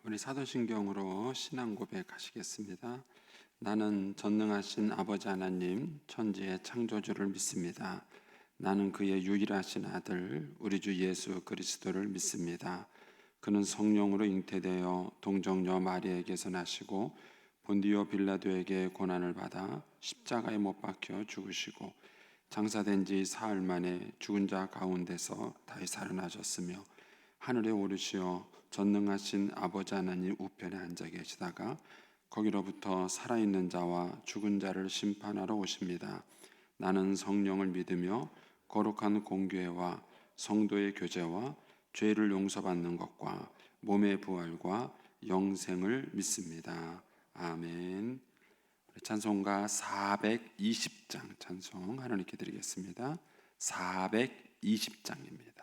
우리 사도신경으로 신앙 고백하시겠습니다. 나는 전능하신 아버지 하나님 천지의 창조주를 믿습니다. 나는 그의 유일하신 아들 우리 주 예수 그리스도를 믿습니다. 그는 성령으로 잉태되어 동정녀 마리에게서 나시고 본디오 빌라도에게 고난을 받아 십자가에 못 박혀 죽으시고 장사된 지 사흘 만에 죽은 자 가운데서 다시 살아나셨으며 하늘에 오르시어 전능하신 아버지 하나님 우편에 앉아 계시다가 거기로부터 살아있는 자와 죽은 자를 심판하러 오십니다. 나는 성령을 믿으며 거룩한 공교회와 성도의 교제와 죄를 용서받는 것과 몸의 부활과 영생을 믿습니다. 아멘. 찬송가 420장 찬송 하나님께 드리겠습니다. 420장입니다.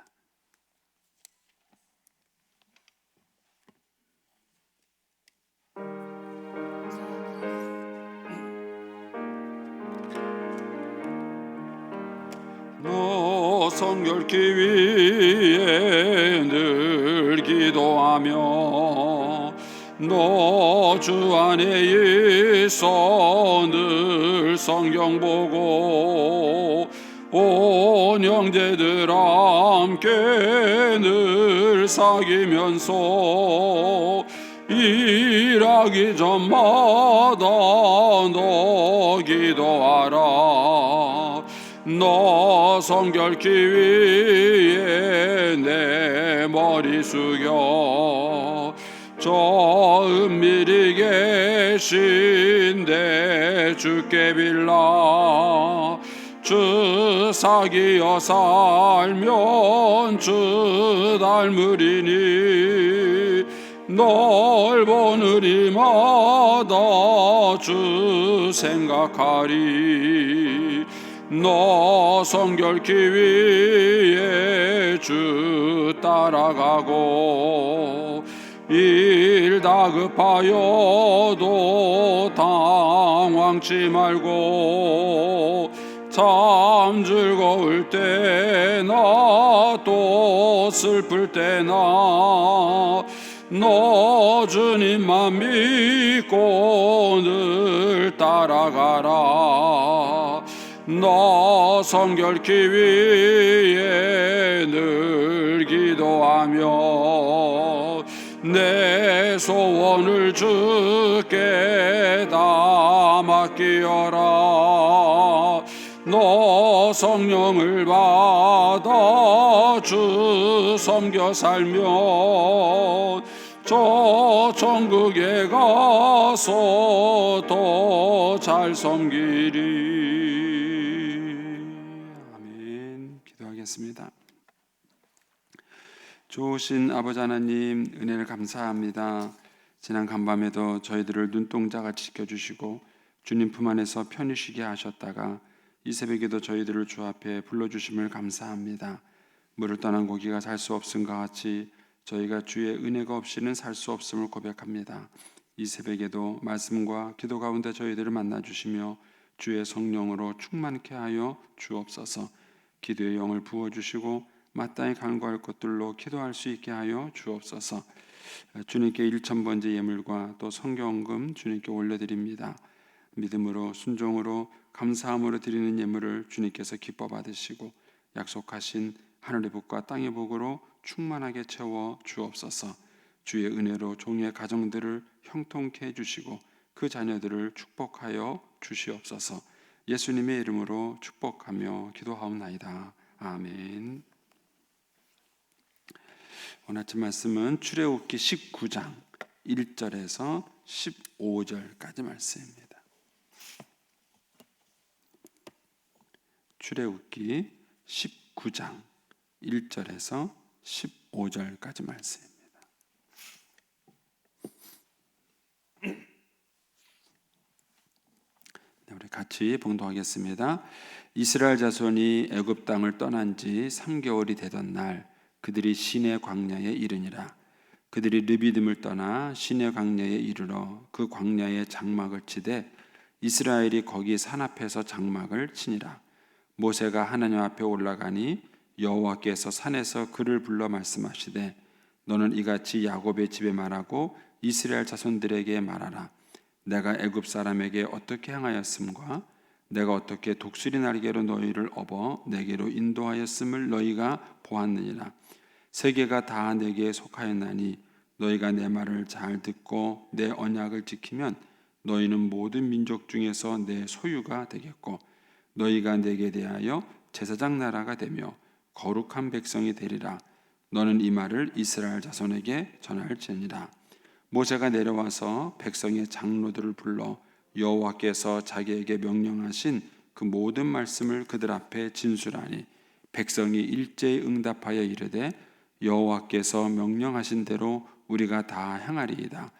너 성결케 위해 늘 기도하며 너 주 안에 있어 늘 성경 보고 온 형제들 함께 늘 사귀면서 일하기 전마다 너 기도하라. 너 성결케 위해 내 머리 숙여 저 은밀히 계신 내 주께 빌라. 주 사귀어 살면 주 닮으리니 널 보는 이마다 주 생각하리. 너 성결케 위해 주 따라가고 일 다급하여도 당황치 말고 참 즐거울 때나 또 슬플 때나 너 주님만 믿고 늘 따라가라. 너 성결케 위해 늘 기도하며 내 소원을 주께 다 맡기어라. 너 성령을 받아 주 섬겨 살면 저 천국에 가서 더 잘 섬기리. 아멘. 기도하겠습니다. 좋으신 아버지 하나님 은혜를 감사합니다. 지난 간밤에도 저희들을 눈동자같이 지켜주시고 주님 품 안에서 편히 쉬게 하셨다가 이 새벽에도 저희들을 주 앞에 불러주심을 감사합니다. 물을 떠난 고기가 살 수 없음과 같이 저희가 주의 은혜가 없이는 살 수 없음을 고백합니다. 이 새벽에도 말씀과 기도 가운데 저희들을 만나주시며 주의 성령으로 충만케 하여 주옵소서. 기도의 영을 부어주시고 마땅히 간구할 것들로 기도할 수 있게 하여 주옵소서. 주님께 1000번째 예물과 또 성경금 주님께 올려드립니다. 믿음으로 순종으로 감사함으로 드리는 예물을 주님께서 기뻐 받으시고 약속하신 하늘의 복과 땅의 복으로 충만하게 채워 주옵소서. 주의 은혜로 종의 가정들을 형통케 해주시고 그 자녀들을 축복하여 주시옵소서. 예수님의 이름으로 축복하며 기도하옵나이다. 아멘. 오늘 아침 말씀은 출애굽기 19장 1절에서 15절까지 말씀입니다. 출애굽기 19장 1절에서 15절까지 말씀입니다. 우리 같이 봉독하겠습니다. 이스라엘 자손이 애굽 땅을 떠난 지 3개월이 되던 날 그들이 시내 광야에 이르니라. 그들이 르비딤을 떠나 시내 광야에 이르러 그 광야에 장막을 치되 이스라엘이 거기 산 앞에서 장막을 치니라. 모세가 하나님 앞에 올라가니 여호와께서 산에서 그를 불러 말씀하시되 너는 이같이 야곱의 집에 말하고 이스라엘 자손들에게 말하라. 내가 애굽 사람에게 어떻게 행하였음과 내가 어떻게 독수리 날개로 너희를 업어 내게로 인도하였음을 너희가 보았느니라. 세계가 다 내게 속하였나니 너희가 내 말을 잘 듣고 내 언약을 지키면 너희는 모든 민족 중에서 내 소유가 되겠고 너희가 내게 대하여 제사장 나라가 되며 거룩한 백성이 되리라. 너는 이 말을 이스라엘 자손에게 전할지니라. 모세가 내려와서 백성의 장로들을 불러 여호와께서 자기에게 명령하신 그 모든 말씀을 그들 앞에 진술하니 백성이 일제히 응답하여 이르되 여호와께서 명령하신 대로 우리가 다 행하리이다.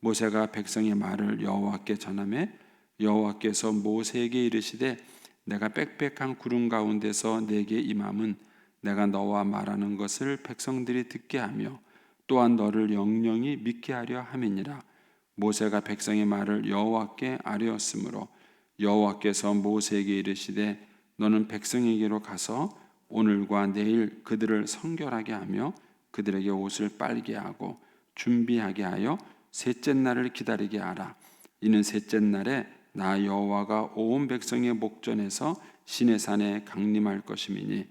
모세가 백성의 말을 여호와께 전하매 여호와께서 모세에게 이르시되 내가 빽빽한 구름 가운데서 내게 임함은 내가 너와 말하는 것을 백성들이 듣게 하며 또한 너를 영영히 믿게 하려 함이니라. 모세가 백성의 말을 여호와께 아뢰었으므로 여호와께서 모세에게 이르시되 너는 백성에게로 가서 오늘과 내일 그들을 성결하게 하며 그들에게 옷을 빨게 하고 준비하게 하여 셋째 날을 기다리게 하라. 이는 셋째 날에 나 여호와가 온 백성의 목전에서 시내산에 강림할 것임이니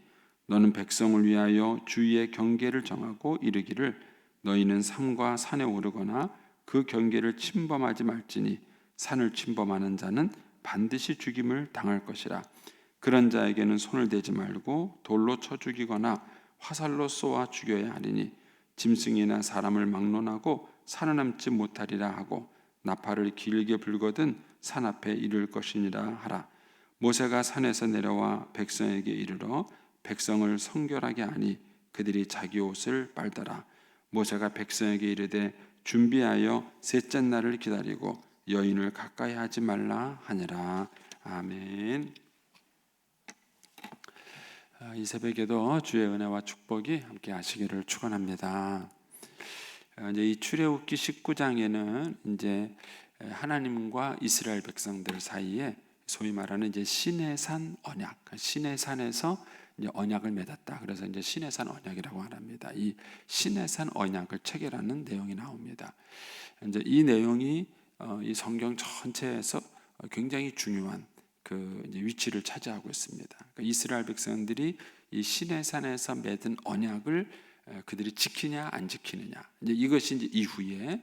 너는 백성을 위하여 주의 경계를 정하고 이르기를 너희는 산과 산에 오르거나 그 경계를 침범하지 말지니 산을 침범하는 자는 반드시 죽임을 당할 것이라. 그런 자에게는 손을 대지 말고 돌로 쳐 죽이거나 화살로 쏘아 죽여야 하리니 짐승이나 사람을 막론하고 살아남지 못하리라 하고 나팔을 길게 불거든 산 앞에 이를 것이니라 하라. 모세가 산에서 내려와 백성에게 이르러 백성을 성결하게 하니 그들이 자기 옷을 빨더라. 모세가 백성에게 이르되 준비하여 셋째 날을 기다리고 여인을 가까이 하지 말라 하니라. 아멘. 이 새벽에도 주의 은혜와 축복이 함께 하시기를 축원합니다. 이제 이 출애굽기 19장에는 이제 하나님과 이스라엘 백성들 사이에 소위 말하는 이제 시내산 언약, 시내산에서 이제 언약을 맺었다. 그래서 이제 시내산 언약이라고 합니다. 이 시내산 언약을 체결하는 내용이 나옵니다. 이제 이 내용이 이 성경 전체에서 굉장히 중요한 그 이제 위치를 차지하고 있습니다. 그러니까 이스라엘 백성들이 이 시내산에서 맺은 언약을 그들이 지키냐 안 지키느냐, 이제 이것이 이제 이후에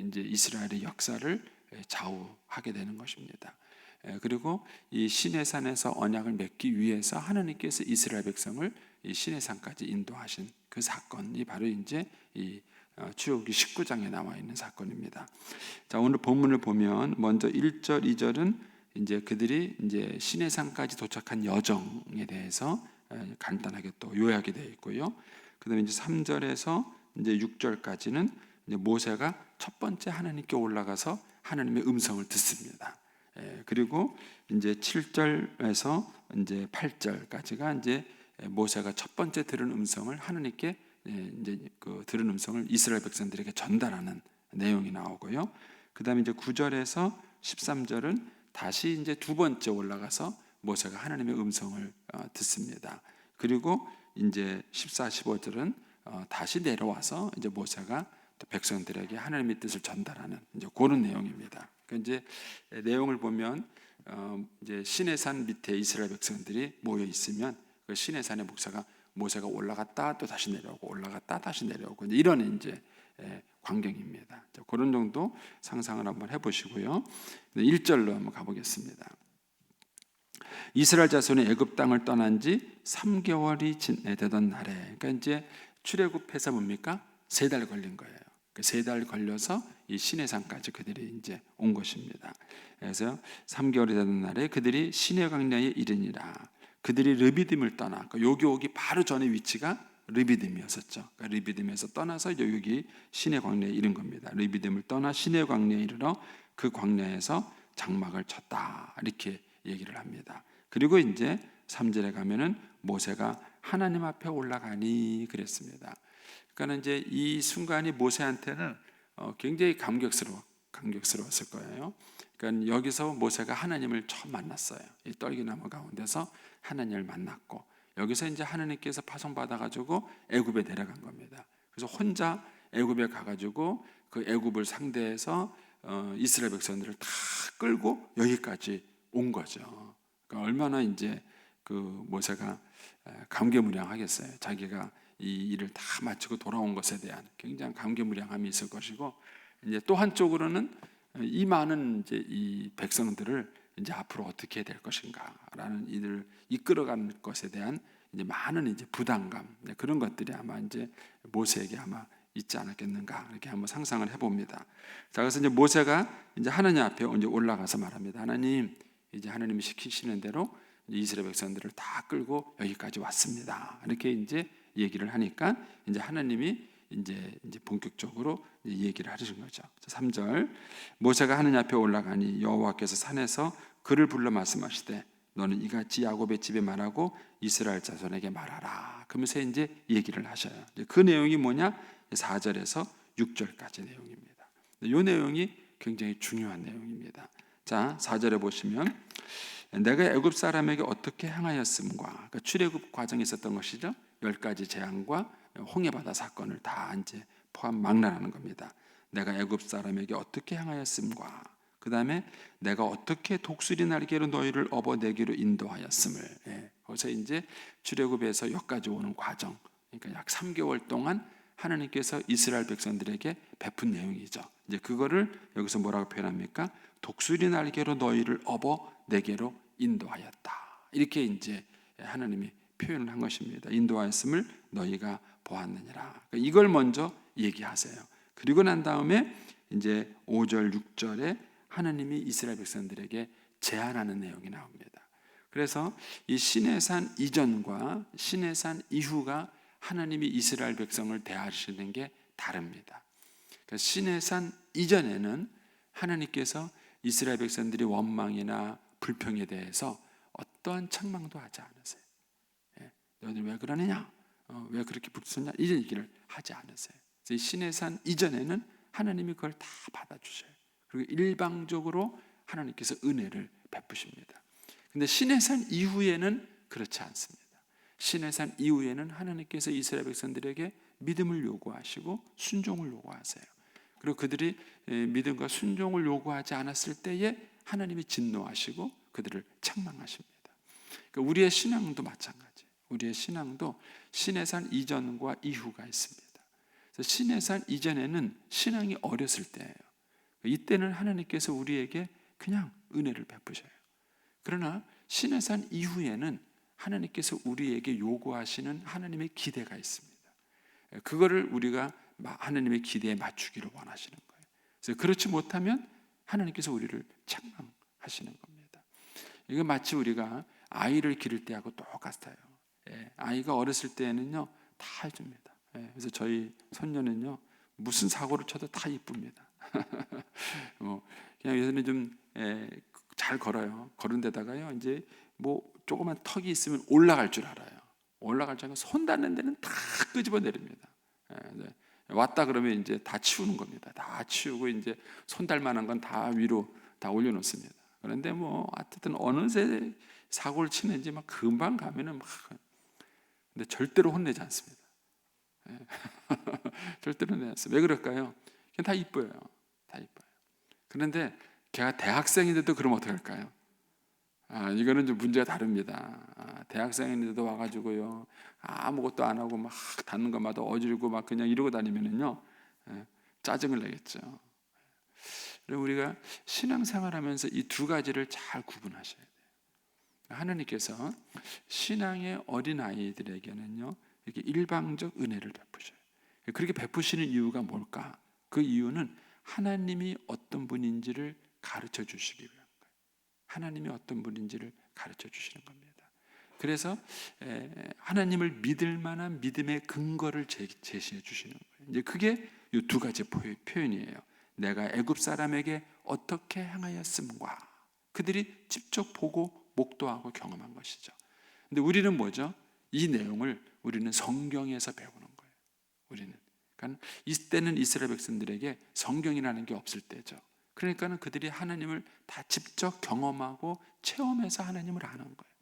이제 이스라엘의 역사를 좌우하게 되는 것입니다. 그리고 이 시내산에서 언약을 맺기 위해서 하나님께서 이스라엘 백성을 이 시내산까지 인도하신 그 사건이 바로 이제 이 출애굽기 19장에 나와 있는 사건입니다. 자, 오늘 본문을 보면 먼저 1절, 2절은 이제 그들이 이제 시내산까지 도착한 여정에 대해서 간단하게 또 요약이 되어 있고요. 그다음에 이제 3절에서 이제 6절까지는 이제 모세가 첫 번째 하나님께 올라가서 하나님의 음성을 듣습니다. 그리고 이제 7절에서 이제 8절까지가 이제 모세가 첫 번째 들은 음성을 하나님께 이제 그 들은 음성을 이스라엘 백성들에게 전달하는 내용이 나오고요. 그다음에 이제 9절에서 13절은 다시 이제 두 번째 올라가서 모세가 하나님의 음성을 듣습니다. 그리고 이제 14, 15절은 다시 내려와서 이제 모세가 또 백성들에게 하나님의 뜻을 전달하는 이제 그런 내용입니다. 그러니까 이제 내용을 보면 이제 시내산 밑에 이스라엘 백성들이 모여 있으면 그 시내산의 모세가 올라갔다 또 다시 내려오고 올라갔다 다시 내려오고 이제 이런 이제 광경입니다. 그런 정도 상상을 한번 해보시고요. 1절로 한번 가보겠습니다. 이스라엘 자손이 애굽 땅을 떠난 지 3개월이 되던 날에, 그러니까 이제 출애굽해서 뭡니까? 3달 걸린 거예요. 3달 걸려서 이 시내산까지 그들이 이제 온 것입니다. 그래서 3개월이 되던 날에 그들이 시내 광야에 이르니라. 그들이 르비딤을 떠나, 여기 오기 바로 전에 위치가 르비딤이었었죠. 그러니까 르비딤에서 떠나서 여기 시내 광야에 이른 겁니다. 르비딤을 떠나 시내 광야에 이르러 그 광야에서 장막을 쳤다, 이렇게 얘기를 합니다. 그리고 이제 3절에 가면은 모세가 하나님 앞에 올라가니 그랬습니다. 그러니까 이제 이 순간이 모세한테는 굉장히 감격스러웠을 거예요. 그러니까 여기서 모세가 하나님을 처음 만났어요. 이 떨기나무 가운데서 하나님을 만났고, 여기서 이제 하나님께서 파송받아 가지고 애굽에 내려간 겁니다. 그래서 혼자 애굽에 가 가지고 그 애굽을 상대해서 이스라엘 백성들을 다 끌고 여기까지 온 거죠. 그러니까 얼마나 이제 그 모세가 감개무량하겠어요. 자기가 이 일을 다 마치고 돌아온 것에 대한 굉장히 감개무량함이 있을 것이고, 이제 또 한쪽으로는 이 많은 이제 이 백성들을 이제 앞으로 어떻게 될 것인가라는 이들을 이끌어가는 것에 대한 이제 많은 이제 부담감, 그런 것들이 아마 이제 모세에게 아마 있지 않았겠는가, 이렇게 한번 상상을 해봅니다. 자, 그래서 이제 모세가 이제 하나님 앞에 이제 올라가서 말합니다. 하나님, 이제 하나님이 시키시는 대로 이제 이스라엘 백성들을 다 끌고 여기까지 왔습니다. 이렇게 이제 얘기를 하니까 이제 하나님이 이제 본격적으로 얘기를 하시는 거죠. 3절, 모세가 하나님 앞에 올라가니 여호와께서 산에서 그를 불러 말씀하시되 너는 이같이 야곱의 집에 말하고 이스라엘 자손에게 말하라. 그러면서 이제 얘기를 하셔요. 그 내용이 뭐냐? 4절에서 6절까지 내용입니다. 이 내용이 굉장히 중요한 내용입니다. 자, 4절에 보시면 내가 애굽 사람에게 어떻게 행하였음과, 그러니까 출애굽 과정에 있었던 것이죠. 10가지 재앙과 홍해바다 사건을 다 이제 포함 망라하는 겁니다. 내가 애굽 사람에게 어떻게 행하였음과, 그 다음에 내가 어떻게 독수리 날개로 너희를 업어내기로 인도하였음을. 거기서 이제 출애굽에서 여기까지 오는 과정, 그러니까 약 3개월 동안 하나님께서 이스라엘 백성들에게 베푼 내용이죠. 이제 그거를 여기서 뭐라고 표현합니까? 독수리 날개로 너희를 업어내게로 인도하였다. 이렇게 이제 하나님이 표현을 한 것입니다. 인도하였음을 너희가 보았느니라. 그러니까 이걸 먼저 얘기하세요. 그리고 난 다음에 이제 5절, 6절에 하나님이 이스라엘 백성들에게 제안하는 내용이 나옵니다. 그래서 이 시내산 이전과 시내산 이후가 하나님이 이스라엘 백성을 대하시는 게 다릅니다. 그러니까 시내산 이전에는 하나님께서 이스라엘 백성들이 원망이나 불평에 대해서 어떠한 책망도 하지 않으세요. 너희들 왜 그러느냐? 왜 그렇게 붙었냐? 이런 얘기를 하지 않으세요. 시내산 이전에는 하나님이 그걸 다 받아주셔요. 그리고 일방적으로 하나님께서 은혜를 베푸십니다. 근데 시내산 이후에는 그렇지 않습니다. 시내산 이후에는 하나님께서 이스라엘 백성들에게 믿음을 요구하시고 순종을 요구하세요. 그리고 그들이 믿음과 순종을 요구하지 않았을 때에 하나님이 진노하시고 그들을 책망하십니다. 그러니까 우리의 신앙도 마찬가지예요. 우리의 신앙도 시내산 이전과 이후가 있습니다. 그래서 시내산 이전에는 신앙이 어렸을 때예요. 이때는 하나님께서 우리에게 그냥 은혜를 베푸셔요. 그러나 시내산 이후에는 하나님께서 우리에게 요구하시는 하나님의 기대가 있습니다. 그거를 우리가 하나님의 기대에 맞추기를 원하시는 거예요. 그래서 그렇지 못하면 하나님께서 우리를 책망하시는 겁니다. 이거 마치 우리가 아이를 기를 때하고 똑같아요. 아이가 어렸을 때는요 다 해줍니다. 그래서 저희 손녀는요 무슨 사고를 쳐도 다 이쁩니다. 그냥 요새는 좀 잘 걸어요. 걸은 데다가요 이제 뭐 조그만 턱이 있으면 올라갈 줄 알아요. 올라갈 줄 알고 손 닿는 데는 다 끄집어 내립니다. 왔다 그러면 이제 다 치우는 겁니다. 다 치우고 이제 손 닿을 만한 건 다 위로 다 올려놓습니다. 그런데 뭐 어쨌든 어느새 사고를 치는지 막 금방 가면은 막 근데 절대로 혼내지 않습니다. 절대로 혼내지 않습니다. 왜 그럴까요? 그냥 다 이뻐요. 다 이뻐요. 그런데 걔가 대학생인데도 그러면 어떻게 할까요? 이거는 좀 문제가 다릅니다. 대학생인데도 와가지고요 아무것도 안 하고 막 닿는 것마다 어지르고 막 그냥 이러고 다니면은요 짜증을 내겠죠. 그리고 우리가 신앙생활하면서 이 두 가지를 잘 구분하셔야 돼요. 하나님께서 신앙의 어린 아이들에게는요 이렇게 일방적 은혜를 베푸셔요. 그렇게 베푸시는 이유가 뭘까? 그 이유는 하나님이 어떤 분인지를 가르쳐 주시기 위한 거예요. 하나님이 어떤 분인지를 가르쳐 주시는 겁니다. 그래서 하나님을 믿을 만한 믿음의 근거를 제시해 주시는 거예요. 이제 그게 이 두 가지 표현이에요. 내가 애굽 사람에게 어떻게 행하였음과, 그들이 직접 보고 목도하고 경험한 것이죠. 근데 우리는 뭐죠? 이 내용을 우리는 성경에서 배우는 거예요. 우리는. 그러니까 이때는 이스라엘 백성들에게 성경이라는 게 없을 때죠. 그러니까는 그들이 하나님을 다 직접 경험하고 체험해서 하나님을 아는 거예요.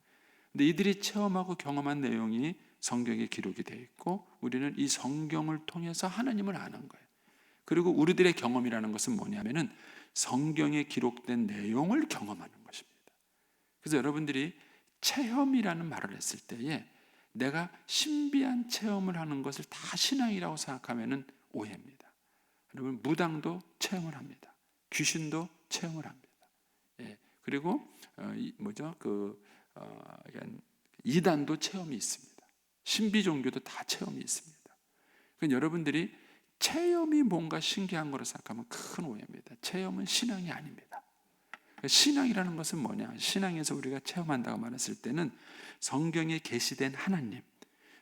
근데 이들이 체험하고 경험한 내용이 성경에 기록이 되어 있고 우리는 이 성경을 통해서 하나님을 아는 거예요. 그리고 우리들의 경험이라는 것은 뭐냐면은 성경에 기록된 내용을 경험하는 것입니다. 그래서 여러분들이 체험이라는 말을 했을 때에 내가 신비한 체험을 하는 것을 다 신앙이라고 생각하면은 오해입니다. 여러분, 무당도 체험을 합니다. 귀신도 체험을 합니다. 예, 그리고 이단도 체험이 있습니다. 신비 종교도 다 체험이 있습니다. 그러니까 여러분들이 체험이 뭔가 신기한 거로 생각하면 큰 오해입니다. 체험은 신앙이 아닙니다. 신앙이라는 것은 뭐냐? 신앙에서 우리가 체험한다고 말했을 때는 성경에 계시된 하나님,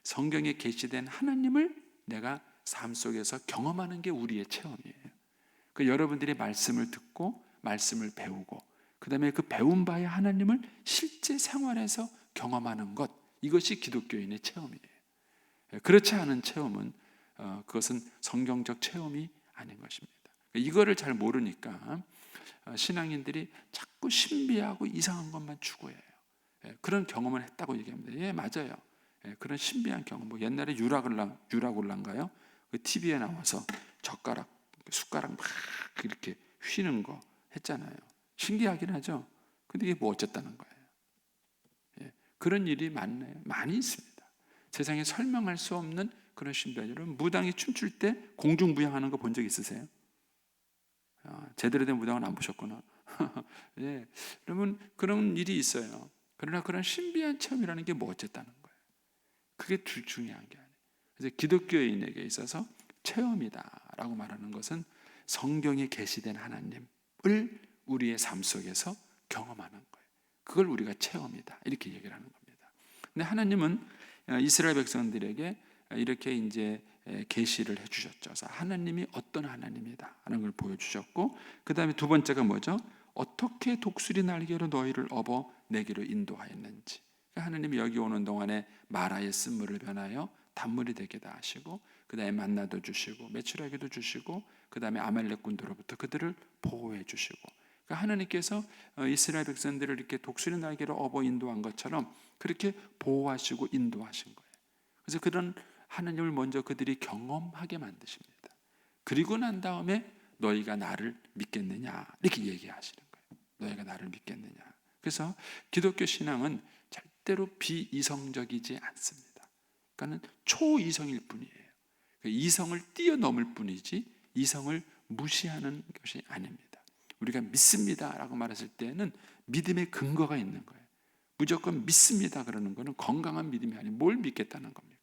성경에 계시된 하나님을 내가 삶 속에서 경험하는 게 우리의 체험이에요. 그 여러분들이 말씀을 듣고 말씀을 배우고 그 다음에 그 배운 바의 하나님을 실제 생활에서 경험하는 것, 이것이 기독교인의 체험이에요. 그렇지 않은 체험은 그것은 성경적 체험이 아닌 것입니다. 이거를 잘 모르니까 신앙인들이 자꾸 신비하고 이상한 것만 추구해요. 그런 경험을 했다고 얘기합니다. 예, 맞아요. 그런 신비한 경험, 뭐 옛날에 유라굴라인가요? 그 TV에 나와서 숟가락 막 이렇게 휘는 거 했잖아요. 신기하긴 하죠. 근데 이게 뭐 어쨌다는 거예요. 그런 일이 많이 있습니다. 세상에 설명할 수 없는 그런 신비한 일은, 무당이 춤출 때 공중부양하는 거 본 적 있으세요? 제대로 된 무당은 안 보셨구나. 예, 여러분, 그런 일이 있어요. 그러나 그런 신비한 체험이라는 게 뭐 어쨌다는 거예요. 그게 중요한 게 아니에요. 그래서 기독교인에게 있어서 체험이다라고 말하는 것은 성경에 계시된 하나님을 우리의 삶 속에서 경험하는 거예요. 그걸 우리가 체험이다 이렇게 얘기를 하는 겁니다. 근데 하나님은 이스라엘 백성들에게 이렇게 이제 계시를 해주셨죠. 그래서 하나님이 어떤 하나님이다라는 걸 보여주셨고, 그 다음에 두 번째가 뭐죠? 어떻게 독수리 날개로 너희를 업어 내게로 인도하였는지. 하나님이 여기 오는 동안에 마라의 쓴물을 변하여 단물이 되게 다 하시고, 그 다음에 만나도 주시고 메추라기도 주시고, 그 다음에 아말렉 군대로부터 그들을 보호해 주시고, 그러니까 하나님께서 이스라엘 백성들을 이렇게 독수리 날개로 업어 인도한 것처럼 그렇게 보호하시고 인도하신 거예요. 그래서 그런 하나님을 먼저 그들이 경험하게 만드십니다. 그리고 난 다음에 너희가 나를 믿겠느냐 이렇게 얘기하시는 거예요. 너희가 나를 믿겠느냐. 그래서 기독교 신앙은 절대로 비이성적이지 않습니다. 그러니까 초이성일 뿐이에요. 이성을 뛰어넘을 뿐이지 이성을 무시하는 것이 아닙니다. 우리가 믿습니다라고 말했을 때는 믿음의 근거가 있는 거예요. 무조건 믿습니다 그러는 거는 건강한 믿음이 아니고 뭘 믿겠다는 겁니까?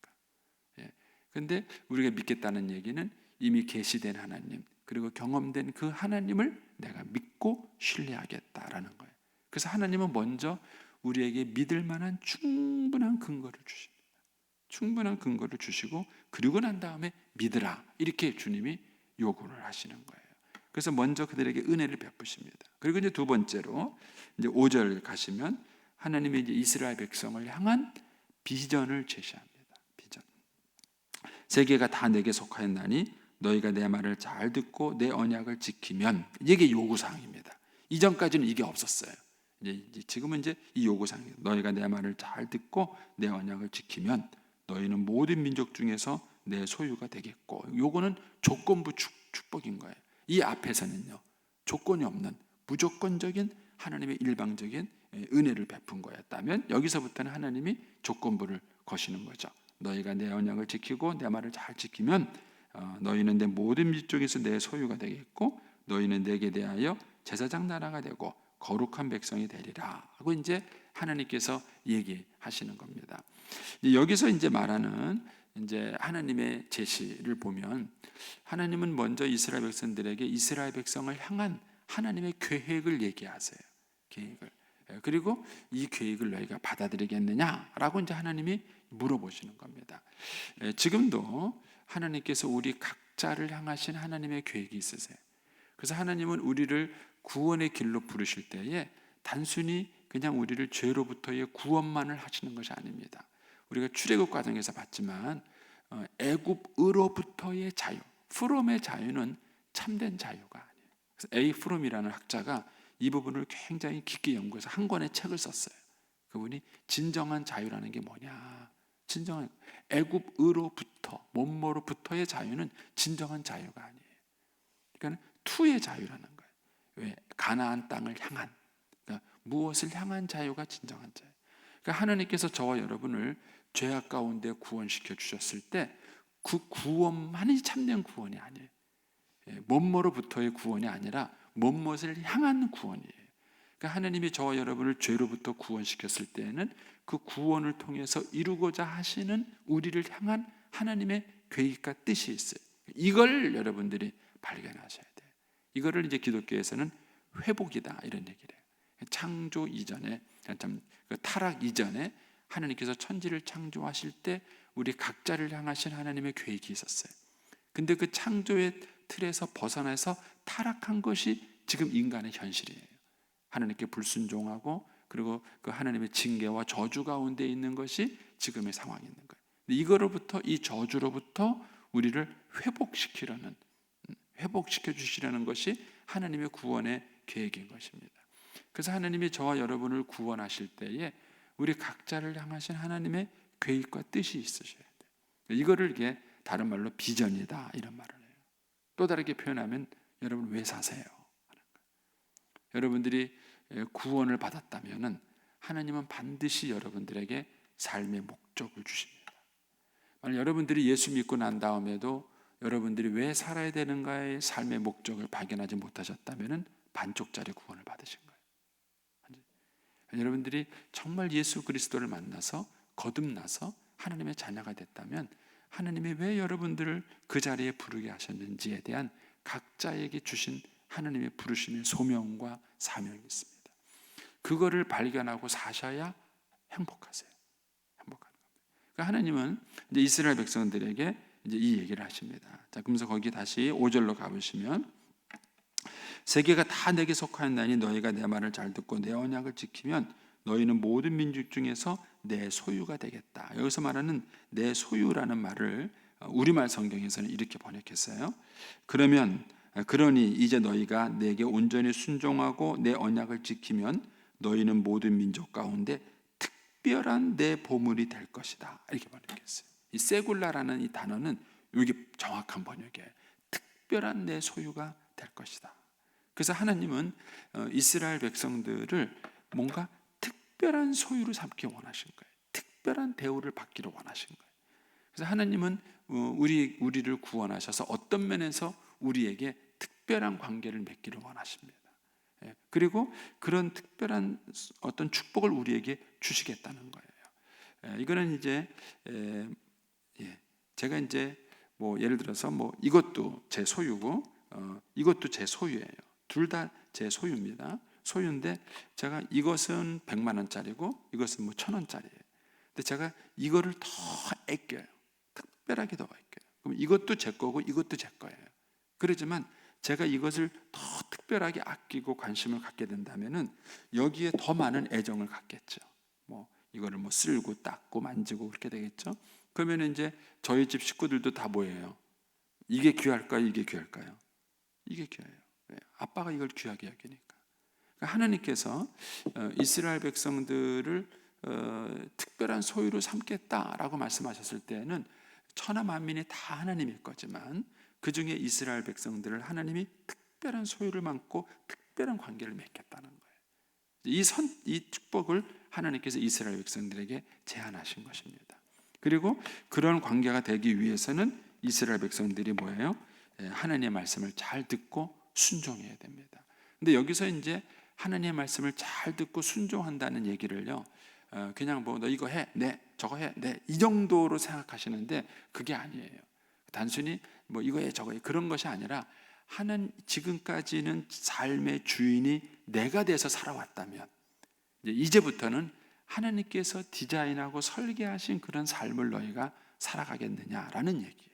그런데 우리가 믿겠다는 얘기는 이미 계시된 하나님, 그리고 경험된 그 하나님을 내가 믿고 신뢰하겠다라는 거예요. 그래서 하나님은 먼저 우리에게 믿을 만한 충분한 근거를 주십니다. 충분한 근거를 주시고, 그리고 난 다음에 믿으라 이렇게 주님이 요구를 하시는 거예요. 그래서 먼저 그들에게 은혜를 베푸십니다. 그리고 이제 두 번째로 이제 5절 가시면 하나님이 이제 이스라엘 백성을 향한 비전을 제시합니다. 비전. 세계가 다 내게 속하였나니 너희가 내 말을 잘 듣고 내 언약을 지키면, 이게 요구사항입니다. 이전까지는 이게 없었어요. 지금은 이제 이 요구사항이에요. 너희가 내 말을 잘 듣고 내 언약을 지키면 너희는 모든 민족 중에서 내 소유가 되겠고, 요거는 조건부 축복인 거예요. 이 앞에서는요, 조건이 없는 무조건적인 하나님의 일방적인 은혜를 베푼 거였다면, 여기서부터는 하나님이 조건부를 거시는 거죠. 너희가 내 언약을 지키고 내 말을 잘 지키면 너희는 내 모든 민족 중에서 내 소유가 되겠고, 너희는 내게 대하여 제사장 나라가 되고 거룩한 백성이 되리라 하고 이제 하나님께서 얘기하시는 겁니다. 여기서 이제 말하는 이제 하나님의 제시를 보면, 하나님은 먼저 이스라엘 백성들에게 이스라엘 백성을 향한 하나님의 계획을 얘기하세요. 계획을. 그리고 이 계획을 너희가 받아들이겠느냐라고 이제 하나님이 물어보시는 겁니다. 지금도 하나님께서 우리 각자를 향하신 하나님의 계획이 있으세요. 그래서 하나님은 우리를 구원의 길로 부르실 때에 단순히 그냥 우리를 죄로부터의 구원만을 하시는 것이 아닙니다. 우리가 출애굽 과정에서 봤지만 애굽으로부터의 자유, 프롬의 자유는 참된 자유가 아니에요. 그래서 A. 프롬이라는 학자가 이 부분을 굉장히 깊게 연구해서 한 권의 책을 썼어요. 그분이 진정한 자유라는 게 뭐냐, 진정한 애굽으로부터, 몸모로부터의 자유는 진정한 자유가 아니에요. 그러니까 투의 자유라는 거예요. 왜? 가나안 땅을 향한, 그러니까 무엇을 향한 자유가 진정한 자유. 그러니까 하나님께서 저와 여러분을 죄악 가운데 구원시켜 주셨을 때 그 구원만이 참된 구원이 아니에요. 뭐뭐로부터의 구원이 아니라 뭐뭇을 향한 구원이에요. 그러니까 하나님이 저와 여러분을 죄로부터 구원시켰을 때에는 그 구원을 통해서 이루고자 하시는 우리를 향한 하나님의 계획과 뜻이 있어요. 이걸 여러분들이 발견하셔야 돼요. 이거를 이제 기독교에서는 회복이다 이런 얘기를 해요. 창조 이전에, 타락 이전에 하나님께서 천지를 창조하실 때 우리 각자를 향하신 하나님의 계획이 있었어요. 근데 그 창조의 틀에서 벗어나서 타락한 것이 지금 인간의 현실이에요. 하나님께 불순종하고 그리고 그 하나님의 징계와 저주 가운데 있는 것이 지금의 상황이 있는 거예요. 이거로부터, 이 저주로부터 우리를 회복시켜 주시려는 것이 하나님의 구원의 계획인 것입니다. 그래서 하나님이 저와 여러분을 구원하실 때에 우리 각자를 향하신 하나님의 계획과 뜻이 있으셔야 돼요. 이거를 이게 다른 말로 비전이다 이런 말을 해요. 또 다르게 표현하면 여러분 왜 사세요? 여러분들이 구원을 받았다면 하나님은 반드시 여러분들에게 삶의 목적을 주십니다. 만약 여러분들이 예수 믿고 난 다음에도 여러분들이 왜 살아야 되는가의 삶의 목적을 발견하지 못하셨다면 반쪽짜리 구원을 받으신 거예요. 여러분들이 정말 예수 그리스도를 만나서 거듭나서 하나님의 자녀가 됐다면 하나님이 왜 여러분들을 그 자리에 부르게 하셨는지에 대한 각자에게 주신 하나님의 부르심의 소명과 사명이 있습니다. 그거를 발견하고 사셔야 행복하세요. 행복하는 겁니다. 그러니까 하나님은 이제 이스라엘 백성들에게 이제 이 얘기를 하십니다. 자, 그러면서 거기 다시 5절로 가보시면 세계가 다 내게 속하였나니 너희가 내 말을 잘 듣고 내 언약을 지키면 너희는 모든 민족 중에서 내 소유가 되겠다. 여기서 말하는 내 소유라는 말을 우리말 성경에서는 이렇게 번역했어요. 그러니 이제 너희가 내게 온전히 순종하고 내 언약을 지키면 너희는 모든 민족 가운데 특별한 내 보물이 될 것이다. 이렇게 번역했어요. 이 세굴라라는 이 단어는 이게 정확한 번역이에요. 특별한 내 소유가 될 것이다. 그래서 하나님은 이스라엘 백성들을 뭔가 특별한 소유로 삼기 원하신 거예요. 특별한 대우를 받기를 원하신 거예요. 그래서 하나님은 우리를 구원하셔서 어떤 면에서 우리에게 특별한 관계를 맺기를 원하십니다. 그리고 그런 특별한 어떤 축복을 우리에게 주시겠다는 거예요. 이거는 이제 제가 이제 뭐 예를 들어서 뭐 이것도 제 소유고 이것도 제 소유예요. 둘 다 제 소유입니다. 소유인데 제가 이것은 100만 원짜리고 이것은 뭐 1,000원짜리예요. 근데 제가 이거를 더 아껴요. 특별하게 더 아껴요. 그럼 이것도 제 거고 이것도 제 거예요. 그렇지만 제가 이것을 더 특별하게 아끼고 관심을 갖게 된다면은 여기에 더 많은 애정을 갖겠죠. 뭐 이거를 뭐 쓸고 닦고 만지고 그렇게 되겠죠. 그러면 이제 저희 집 식구들도 다 뭐예요? 이게 귀할까요? 이게 귀할까요? 이게 귀해요. 왜? 아빠가 이걸 귀하게 여기니까. 그러니까 하나님께서 이스라엘 백성들을 특별한 소유로 삼겠다라고 말씀하셨을 때는 천하 만민이 다 하나님일 거지만 그 중에 이스라엘 백성들을 하나님이 특별한 소유를 맡고 특별한 관계를 맺겠다는 거예요. 이 축복을 하나님께서 이스라엘 백성들에게 제안하신 것입니다. 그리고 그런 관계가 되기 위해서는 이스라엘 백성들이 뭐예요? 하나님의 말씀을 잘 듣고 순종해야 됩니다. 근데 여기서 이제 하나님의 말씀을 잘 듣고 순종한다는 얘기를요, 그냥 뭐 너 이거 해, 네, 저거 해, 네, 이 정도로 생각하시는데 그게 아니에요. 단순히 뭐 이거 해, 저거 해 그런 것이 아니라 지금까지는 삶의 주인이 내가 돼서 살아왔다면 이제부터는 하나님께서 디자인하고 설계하신 그런 삶을 너희가 살아가겠느냐라는 얘기예요.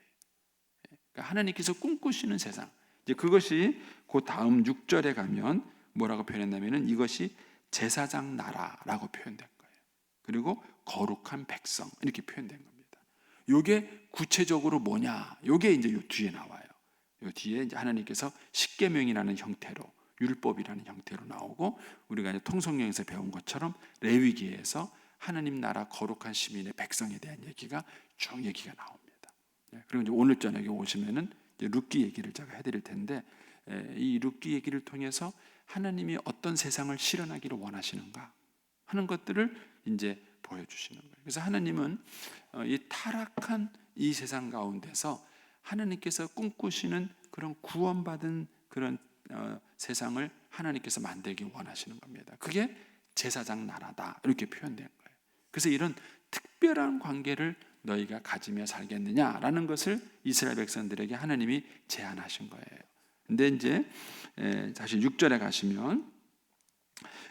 그러니까 하나님께서 꿈꾸시는 세상. 이제 그것이 그 다음 6절에 가면 뭐라고 표현했냐면은 이것이 제사장 나라라고 표현된 거예요. 그리고 거룩한 백성 이렇게 표현된 겁니다. 이게 구체적으로 뭐냐? 이게 이제 요 뒤에 나와요. 요 뒤에 이제 하나님께서 십계명이라는 형태로 율법이라는 형태로 나오고 우리가 이제 통성령에서 배운 것처럼 레위기에서 하나님 나라 거룩한 시민의 백성에 대한 얘기가 쭉 얘기가 나옵니다. 그리고 이제 오늘 저녁에 오시면은 이제 룻기 얘기를 제가 해드릴 텐데 이 이루기 얘기를 통해서 하나님이 어떤 세상을 실현하기를 원하시는가 하는 것들을 이제 보여주시는 거예요. 그래서 하나님은 이 타락한 이 세상 가운데서 하나님께서 꿈꾸시는 그런 구원받은 그런 세상을 하나님께서 만들기 원하시는 겁니다. 그게 제사장 나라다 이렇게 표현된 거예요. 그래서 이런 특별한 관계를 너희가 가지며 살겠느냐라는 것을 이스라엘 백성들에게 하나님이 제안하신 거예요. 근데 이제 다시 6절에 가시면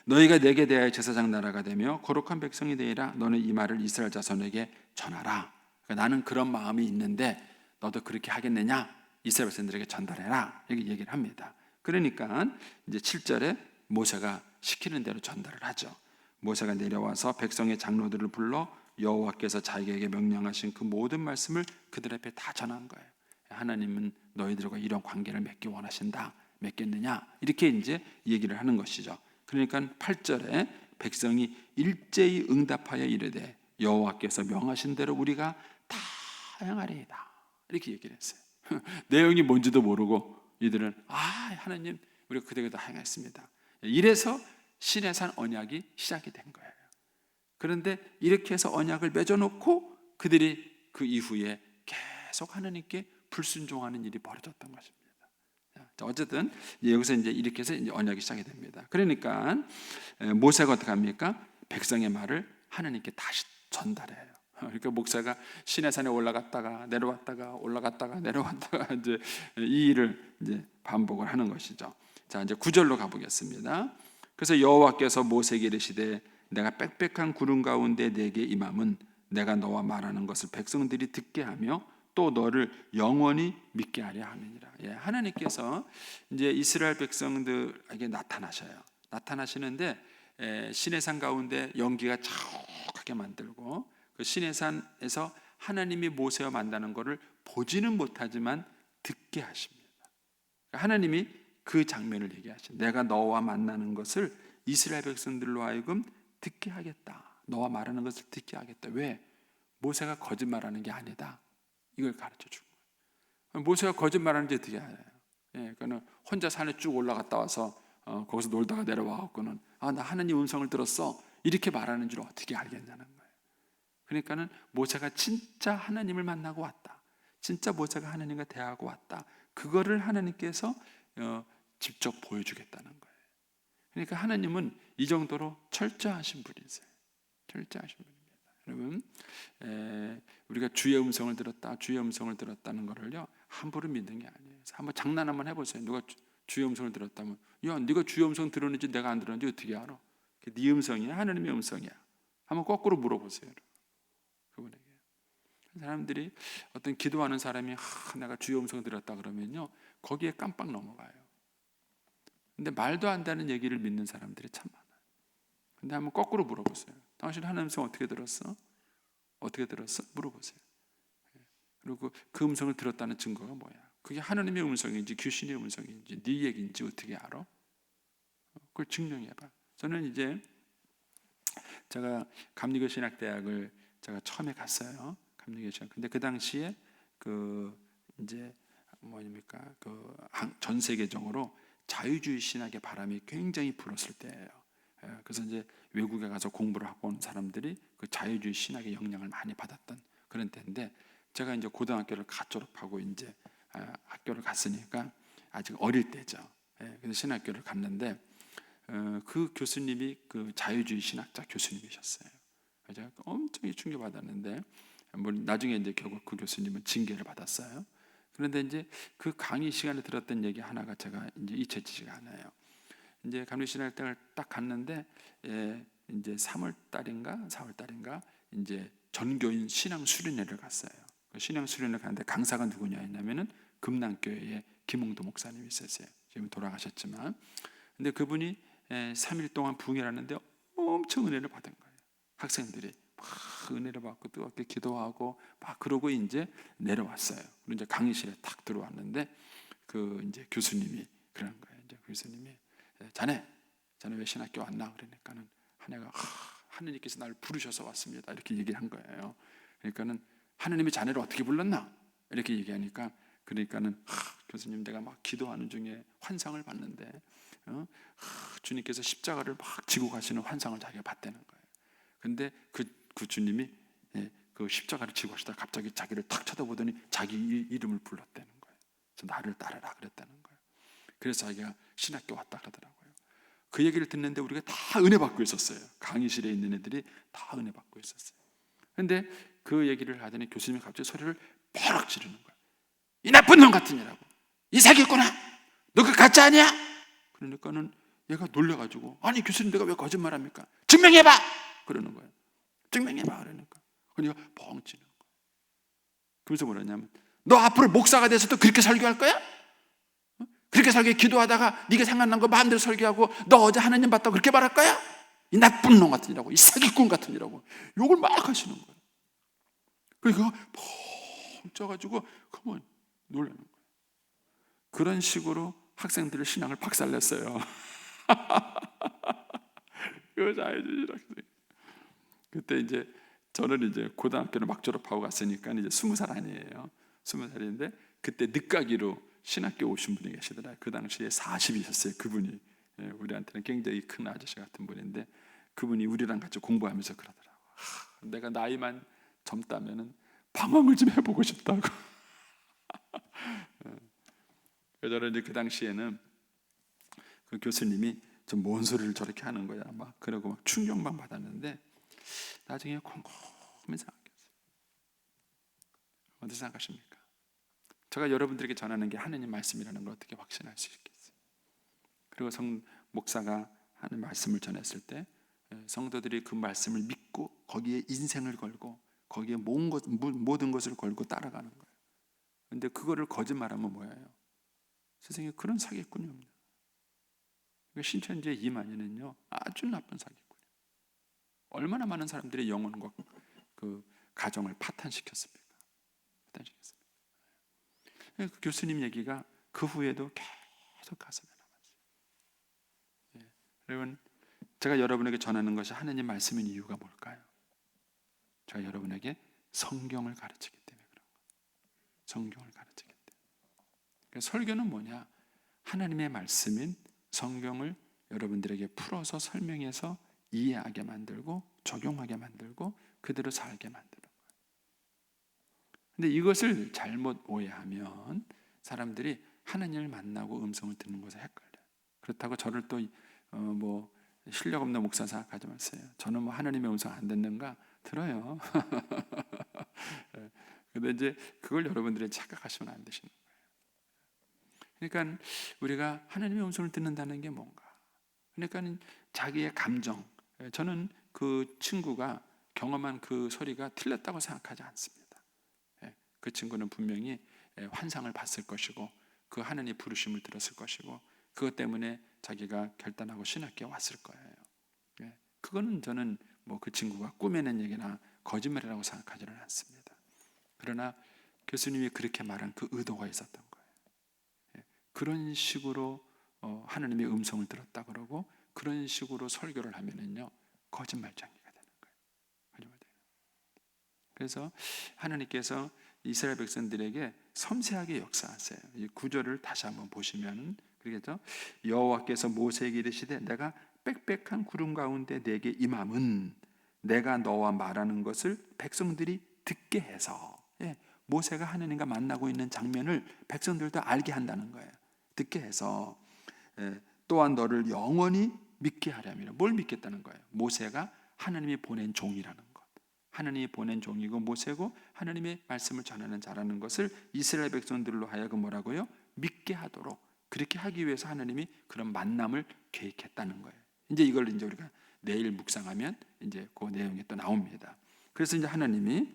너희가 내게 대하여 제사장 나라가 되며 거룩한 백성이 되리라. 너는 이 말을 이스라엘 자손에게 전하라. 그러니까 나는 그런 마음이 있는데 너도 그렇게 하겠느냐? 이스라엘 백성들에게 전달해라. 이렇게 얘기를 합니다. 그러니까 이제 7절에 모세가 시키는 대로 전달을 하죠. 모세가 내려와서 백성의 장로들을 불러 여호와께서 자기에게 명령하신 그 모든 말씀을 그들 앞에 다 전한 거예요. 하나님은 너희들과 이런 관계를 맺기 원하신다. 맺겠느냐? 이렇게 이제 얘기를 하는 것이죠. 그러니까 8절에 백성이 일제히 응답하여 이르되 여호와께서 명하신 대로 우리가 다 행하리이다. 이렇게 얘기를 했어요. 내용이 뭔지도 모르고 이들은 하나님 우리가 그대로 다 행했습니다. 이래서 시내산 언약이 시작이 된 거예요. 그런데 이렇게 해서 언약을 맺어놓고 그들이 그 이후에 계속 하나님께 불순종하는 일이 벌어졌던 것입니다. 어쨌든 여기서 이제 이렇게 해서 이제 언약이 시작이 됩니다. 그러니까 모세가 어떻게 합니까? 백성의 말을 하나님께 다시 전달해요. 그러니까 목사가 시내산에 올라갔다가 내려왔다가 올라갔다가 내려왔다가 이제 이 일을 이제 반복을 하는 것이죠. 자, 이제 9절로 가보겠습니다. 그래서 여호와께서 모세에게 이르시되 내가 빽빽한 구름 가운데 내게 임함은 내가 너와 말하는 것을 백성들이 듣게 하며 또 너를 영원히 믿게 하려 함이니라. 하나님께서 이제 이스라엘 백성들에게 나타나셔요. 나타나시는데 시내산 가운데 연기가 자욱하게 만들고 그 시내산에서 하나님이 모세와 만나는 것을 보지는 못하지만 듣게 하십니다. 하나님이 그 장면을 얘기하신 내가 너와 만나는 것을 이스라엘 백성들로 하여금 듣게 하겠다. 너와 말하는 것을 듣게 하겠다. 왜? 모세가 거짓말하는 게 아니다. 이걸 가르쳐 준 거예요. 모세가 거짓말하는지 어떻게 알아요? 그러니까 혼자 산에 쭉 올라갔다 와서 거기서 놀다가 내려와갖고는 나 하나님 음성을 들었어. 이렇게 말하는 줄 어떻게 알겠냐는 거예요. 그러니까는 모세가 진짜 하나님을 만나고 왔다. 진짜 모세가 하나님과 대화하고 왔다. 그거를 하나님께서 직접 보여주겠다는 거예요. 그러니까 하나님은 이 정도로 철저하신 분이세요. 철저하신 분입니다. 여러분, 우리가 주의 음성을 들었다, 주의 음성을 들었다는 거를요 함부로 믿는 게 아니에요. 한번 장난 한번 해보세요. 누가 주의 음성을 들었다면, 야, 네가 주의 음성 들었는지 내가 안 들었는지 어떻게 알아? 네 음성이야, 하나님의 음성이야. 한번 거꾸로 물어보세요. 그분에게. 사람들이 어떤 기도하는 사람이 내가 주의 음성 들었다 그러면요 거기에 깜빡 넘어가요. 근데 말도 안 되는 얘기를 믿는 사람들이 참 많아요. 근데 한번 거꾸로 물어보세요. 당신 하나님 음성 어떻게 들었어? 어떻게 들었어? 물어보세요. 그리고 그 음성을 들었다는 증거가 뭐야? 그게 하나님의 음성인지 귀신의 음성인지 네 얘기인지 어떻게 알아? 그걸 증명해봐. 저는 이제 제가 감리교 신학대학을 제가 처음에 갔어요. 감리교 신학. 근데 그 당시에 그 이제 뭐입니까? 그 전 세계적으로 자유주의 신학의 바람이 굉장히 불었을 때예요. 그래서 이제 외국에 가서 공부를 하고 온 사람들이 그 자유주의 신학의 영향을 많이 받았던 그런 때인데 제가 이제 고등학교를 갓 졸업하고 이제 학교를 갔으니까 아직 어릴 때죠. 그래서 신학교를 갔는데 그 교수님이 그 자유주의 신학자 교수님이셨어요. 제가 엄청 충격받았는데 나중에 이제 결국 그 교수님은 징계를 받았어요. 그런데 이제 그 강의 시간에 들었던 얘기 하나가 제가 이제 잊혀지지가 않아요. 이제 감리신학대를 딱 갔는데 이제 3월 달인가 이제 전교인 신앙 수련회를 갔어요. 그 신앙 수련회 갔는데 강사가 누구냐 했냐면은 금남교회의 김홍도 목사님이 있었어요. 지금 돌아가셨지만, 근데 그분이 3일 동안 부흥회를 하는데 엄청 은혜를 받은 거예요. 학생들이 막 은혜를 받고 뜨겁게 기도하고 막 그러고 이제 내려왔어요. 그리고 이제 강의실에 탁 들어왔는데 그 이제 교수님이 그러는 거예요. 이제 교수님이 자네 왜 신학교 왔나? 그러니까는 하나가 하느님께서 나를 부르셔서 왔습니다. 이렇게 얘기한 거예요. 그러니까는 하느님이 자네를 어떻게 불렀나? 이렇게 얘기하니까 그러니까는 교수님 내가 막 기도하는 중에 환상을 봤는데 주님께서 십자가를 막 지고 가시는 환상을 자기가 봤다는 거예요. 근데 그 주님이 그 십자가를 지고 가시다 갑자기 자기를 탁 쳐다보더니 자기 이름을 불렀다는 거예요. 그래서 나를 따르라 그랬다는 거예요. 그래서 자기가 신학교 왔다 그러더라고요. 그 얘기를 듣는데 우리가 다 은혜 받고 있었어요. 강의실에 있는 애들이 다 은혜 받고 있었어요. 근데 그 얘기를 하더니 교수님이 갑자기 소리를 버럭 지르는 거예요. 이 나쁜 놈 같은 이라고, 이 사기꾼아, 너 그 가짜 아니야? 그러니까는 얘가 놀래가지고, 아니 교수님 내가 왜 거짓말합니까? 증명해봐! 그러는 거예요. 증명해봐 그러니까. 그러니까 뻥 치는 거예요. 그래서 뭐랬냐면, 너 앞으로 목사가 돼서도 그렇게 설교할 거야? 그렇게 설교 기도하다가 네가 생각난 거 마음대로 설교하고 너 어제 하나님 봤다고 그렇게 말할 거야? 이 나쁜 놈 같은 이라고, 이 사기꾼 같은 이라고 욕을 막 하시는 거예요. 그러니까 펑 쪄가지고 그만 놀라는 거예요. 그런 식으로 학생들의 신앙을 박살냈어요. 그거 잘해주시라. 그때 이제 저는 이제 고등학교를 막 졸업하고 갔으니까 이제 20살 아니에요. 20살인데 그때 늦가기로 신학교 오신 분이 계시더라고요. 그 당시에 40이셨어요. 그분이 우리한테는 굉장히 큰 아저씨 같은 분인데 그분이 우리랑 같이 공부하면서 그러더라고요. 내가 나이만 젊다면은 방황을 좀 해보고 싶다고. 저는 이제 그 당시에는 그 교수님이 좀 뭔 소리를 저렇게 하는 거야 막 그러고 막 충격만 받았는데 나중에 곰곰이 생각했어요. 어떻게 생각하십니까? 제가 여러분들에게 전하는 게 하느님 말씀이라는 걸 어떻게 확신할 수 있겠어요? 그리고 목사가 하는 말씀을 전했을 때 성도들이 그 말씀을 믿고 거기에 인생을 걸고 거기에 모든 것을 걸고 따라가는 거예요. 그런데 그거를 거짓말하면 뭐예요? 세상에 그런 사기꾼이 없냐. 신천지의 이만희는요 아주 나쁜 사기꾼이에요. 얼마나 많은 사람들의 영혼과 그 가정을 파탄시켰습니까? 그 교수님 얘기가 그 후에도 계속 가슴에 남았어요. 여러분, 제가 여러분에게 전하는 것이 하느님 말씀인 이유가 뭘까요? 제가 여러분에게 성경을 가르치기 때문에 그런 거예요. 성경을 가르치기 때문에. 그러니까 설교는 뭐냐? 하나님의 말씀인 성경을 여러분들에게 풀어서 설명해서 이해하게 만들고 적용하게 만들고 그대로 살게 만드는 거예요. 근데 이것을 잘못 오해하면 사람들이 하나님을 만나고 음성을 듣는 것에 헷갈려요. 그렇다고 저를 또 뭐 실력 없는 목사 생각하지 마세요. 저는 뭐 하나님의 음성 안 듣는가? 들어요. 근데 이제 그걸 여러분들이 착각하시면 안 되시는 거예요. 그러니까 우리가 하나님의 음성을 듣는다는 게 뭔가? 그러니까 자기의 감정. 저는 그 친구가 경험한 그 소리가 틀렸다고 생각하지 않습니다. 그 친구는 분명히 환상을 봤을 것이고 그 하나님의 부르심을 들었을 것이고 그것 때문에 자기가 결단하고 신학교에 왔을 거예요. 그거는 저는 뭐 그 친구가 꾸며낸 얘기나 거짓말이라고 생각하지는 않습니다. 그러나 교수님이 그렇게 말한 그 의도가 있었던 거예요. 그런 식으로 하나님의 음성을 들었다 그러고 그런 식으로 설교를 하면은요 거짓말쟁이가 되는 거예요. 거짓말쟁이. 그래서 하나님께서 이스라엘 백성들에게 섬세하게 역사하세요. 이 구절을 다시 한번 보시면 그러겠죠. 여호와께서 모세에게 이르시되 내가 빽빽한 구름 가운데 내게 임함은 내가 너와 말하는 것을 백성들이 듣게 해서 모세가 하나님과 만나고 있는 장면을 백성들도 알게 한다는 거예요. 듣게 해서 또한 너를 영원히 믿게 하려면 뭘 믿겠다는 거예요? 모세가 하나님이 보낸 종이라는 것. 하나님이 보낸 종이고 모세고 하나님의 말씀을 전하는 자라는 것을 이스라엘 백성들로 하여금 뭐라고요? 믿게 하도록 그렇게 하기 위해서 하나님이 그런 만남을 계획했다는 거예요. 이제 이걸 이제 우리가 내일 묵상하면 이제 그 내용이 또 나옵니다. 그래서 이제 하나님이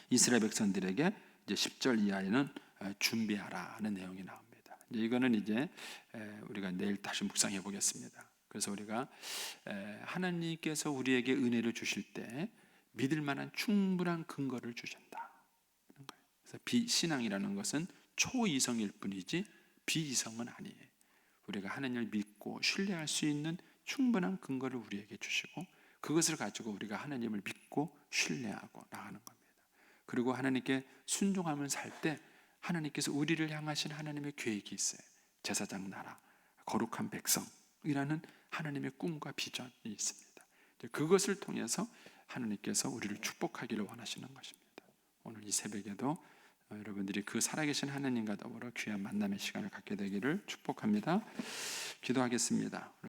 이스라엘 백성들에게 이제 10절 이하에는 준비하라는 내용이 나옵니다. 이제 이거는 이제 우리가 내일 다시 묵상해 보겠습니다. 그래서 우리가 하나님께서 우리에게 은혜를 주실 때 믿을 만한 충분한 근거를 주신다. 그래서 비신앙이라는 것은 초이성일 뿐이지 비이성은 아니에요. 우리가 하나님을 믿고 신뢰할 수 있는 충분한 근거를 우리에게 주시고 그것을 가지고 우리가 하나님을 믿고 신뢰하고 나가는 겁니다. 그리고 하나님께 순종하면서 살 때 하나님께서 우리를 향하신 하나님의 계획이 있어요. 제사장 나라, 거룩한 백성이라는 하나님의 꿈과 비전이 있습니다. 그것을 통해서 하나님께서 우리를 축복하기를 원하시는 것입니다. 오늘 이 새벽에도 여러분들이 그 살아계신 하나님과 더불어 귀한 만남의 시간을 갖게 되기를 축복합니다. 기도하겠습니다.